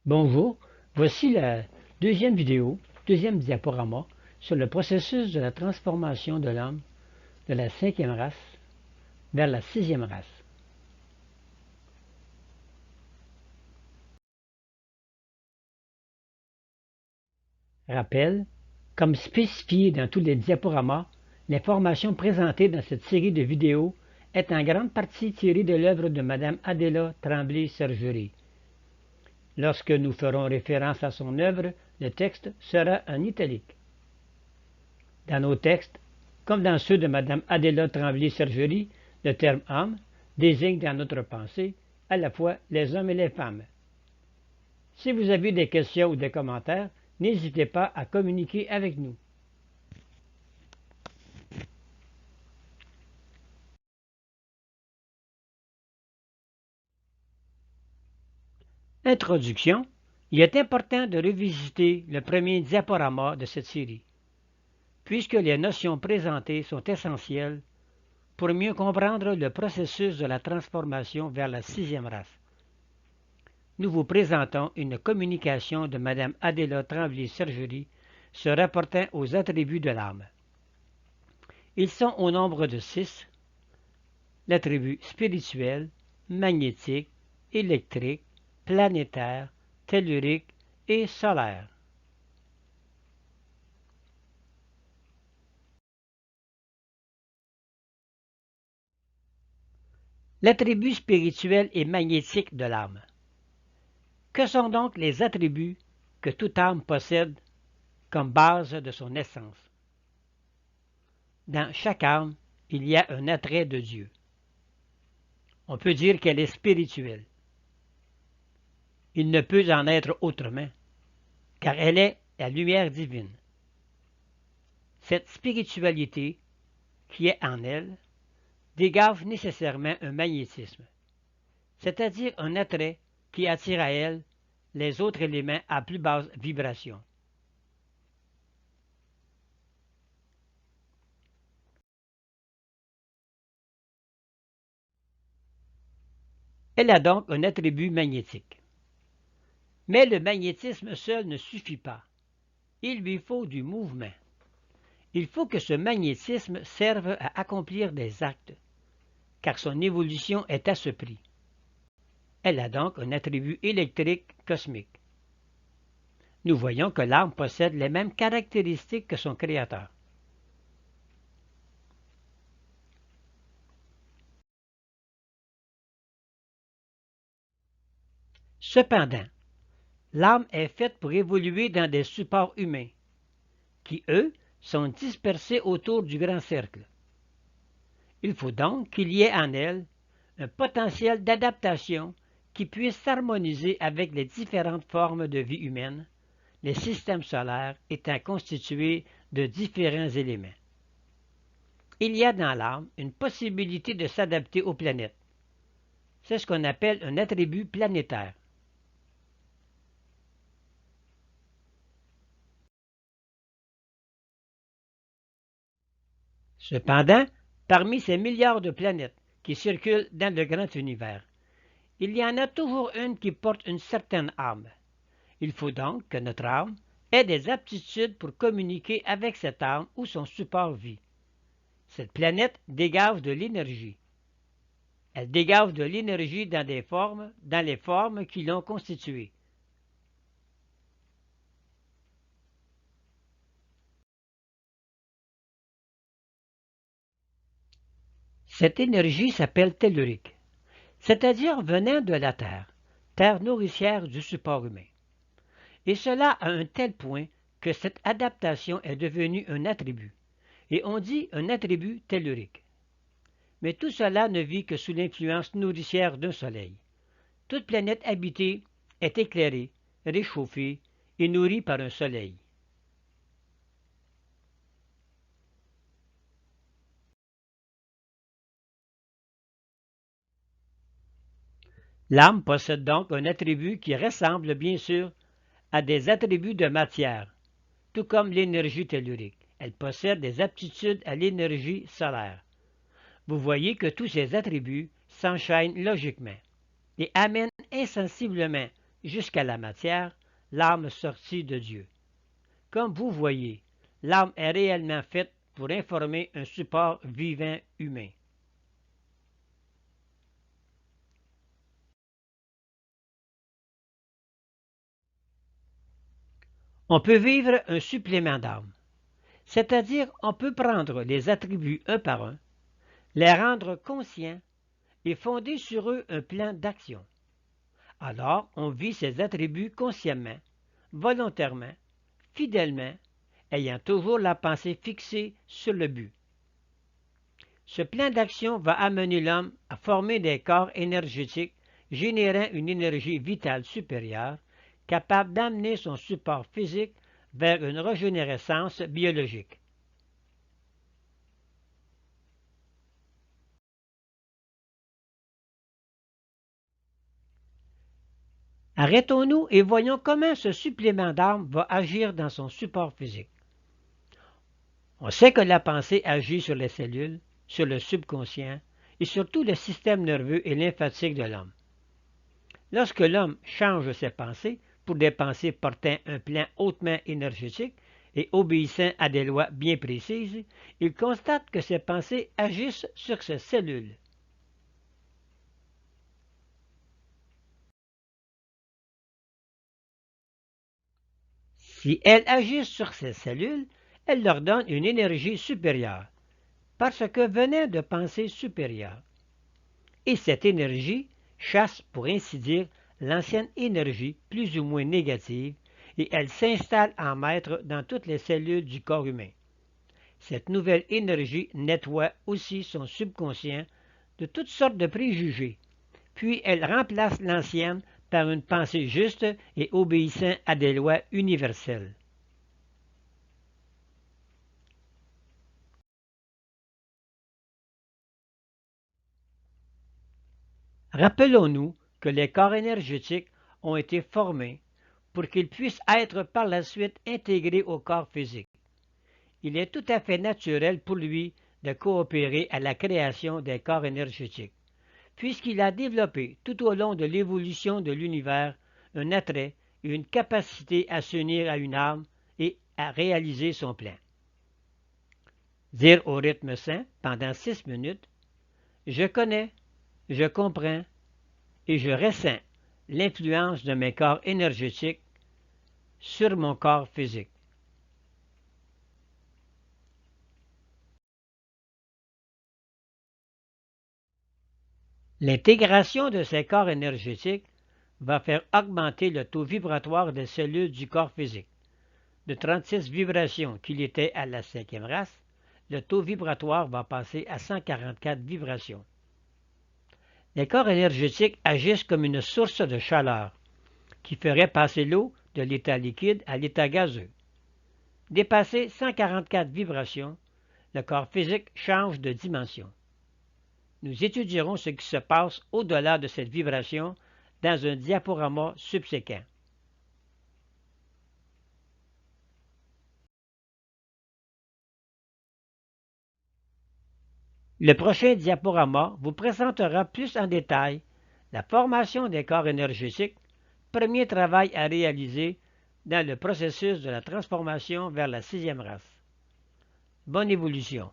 Bonjour, voici la deuxième vidéo, deuxième diaporama sur le processus de la transformation de l'homme de la cinquième race vers la sixième race. Rappel, comme spécifié dans tous les diaporamas, l'information présentée dans cette série de vidéos est en grande partie tirée de l'œuvre de Mme Adela Tremblay-Sergerie. Lorsque nous ferons référence à son œuvre, le texte sera en italique. Dans nos textes, comme dans ceux de Mme Adela Tremblay-Sergerie, le terme homme désigne dans notre pensée à la fois les hommes et les femmes. Si vous avez des questions ou des commentaires, n'hésitez pas à communiquer avec nous. Introduction. Il est important de revisiter le premier diaporama de cette série, puisque les notions présentées sont essentielles pour mieux comprendre le processus de la transformation vers la sixième race. Nous vous présentons une communication de Mme Adela Tremblay-Sergerie se rapportant aux attributs de l'âme. Ils sont au nombre de 6, l'attribut spirituel, magnétique, électrique, planétaire, tellurique et solaire. L'attribut spirituel et magnétique de l'âme. Que sont donc les attributs que toute âme possède comme base de son essence? Dans chaque âme, il y a un attrait de Dieu. On peut dire qu'elle est spirituelle. Il ne peut en être autrement, car elle est la lumière divine. Cette spiritualité, qui est en elle, dégage nécessairement un magnétisme, c'est-à-dire un attrait qui attire à elle les autres éléments à plus basse vibration. Elle a donc un attribut magnétique. Mais le magnétisme seul ne suffit pas. Il lui faut du mouvement. Il faut que ce magnétisme serve à accomplir des actes, car son évolution est à ce prix. Elle a donc un attribut électrique cosmique. Nous voyons que l'âme possède les mêmes caractéristiques que son créateur. Cependant, l'âme est faite pour évoluer dans des supports humains, qui, eux, sont dispersés autour du grand cercle. Il faut donc qu'il y ait en elle un potentiel d'adaptation qui puisse s'harmoniser avec les différentes formes de vie humaine, les systèmes solaires étant constitués de différents éléments. Il y a dans l'âme une possibilité de s'adapter aux planètes. C'est ce qu'on appelle un attribut planétaire. Cependant, parmi ces milliards de planètes qui circulent dans le grand univers, il y en a toujours une qui porte une certaine âme. Il faut donc que notre âme ait des aptitudes pour communiquer avec cette âme ou son support vie. Cette planète dégage de l'énergie. Elle dégage de l'énergie dans les formes qui l'ont constituée. Cette énergie s'appelle tellurique, c'est-à-dire venant de la Terre, terre nourricière du support humain. Et cela à un tel point que cette adaptation est devenue un attribut, et on dit un attribut tellurique. Mais tout cela ne vit que sous l'influence nourricière d'un soleil. Toute planète habitée est éclairée, réchauffée et nourrie par un soleil. L'âme possède donc un attribut qui ressemble bien sûr à des attributs de matière, tout comme l'énergie tellurique. Elle possède des aptitudes à l'énergie solaire. Vous voyez que tous ces attributs s'enchaînent logiquement et amènent insensiblement jusqu'à la matière, l'âme sortie de Dieu. Comme vous voyez, l'âme est réellement faite pour informer un support vivant humain. On peut vivre un supplément d'âme, c'est-à-dire on peut prendre les attributs un par un, les rendre conscients et fonder sur eux un plan d'action. Alors on vit ces attributs consciemment, volontairement, fidèlement, ayant toujours la pensée fixée sur le but. Ce plan d'action va amener l'homme à former des corps énergétiques générant une énergie vitale supérieure, capable d'amener son support physique vers une régénérescence biologique. Arrêtons-nous et voyons comment ce supplément d'âme va agir dans son support physique. On sait que la pensée agit sur les cellules, sur le subconscient et sur tout le système nerveux et lymphatique de l'homme. Lorsque l'homme change ses pensées pour des pensées portant un plan hautement énergétique et obéissant à des lois bien précises, il constate que ces pensées agissent sur ses cellules. Si elles agissent sur ces cellules, elles leur donnent une énergie supérieure, parce que venant de pensées supérieures. Et cette énergie chasse, pour ainsi dire, l'ancienne énergie plus ou moins négative, et elle s'installe en maître dans toutes les cellules du corps humain. Cette nouvelle énergie nettoie aussi son subconscient de toutes sortes de préjugés, puis elle remplace l'ancienne par une pensée juste et obéissant à des lois universelles. Rappelons-nous que les corps énergétiques ont été formés pour qu'ils puissent être par la suite intégrés au corps physique. Il est tout à fait naturel pour lui de coopérer à la création des corps énergétiques, puisqu'il a développé tout au long de l'évolution de l'univers un attrait et une capacité à s'unir à une âme et à réaliser son plan. Dire au rythme sain pendant 6 minutes, je connais, je comprends et je ressens l'influence de mes corps énergétiques sur mon corps physique. L'intégration de ces corps énergétiques va faire augmenter le taux vibratoire des cellules du corps physique. De 36 vibrations qu'il était à la cinquième race, le taux vibratoire va passer à 144 vibrations. Les corps énergétiques agissent comme une source de chaleur qui ferait passer l'eau de l'état liquide à l'état gazeux. Dépassé 144 vibrations, le corps physique change de dimension. Nous étudierons ce qui se passe au-delà de cette vibration dans un diaporama subséquent. Le prochain diaporama vous présentera plus en détail la formation des corps énergétiques, premier travail à réaliser dans le processus de la transformation vers la sixième race. Bonne évolution!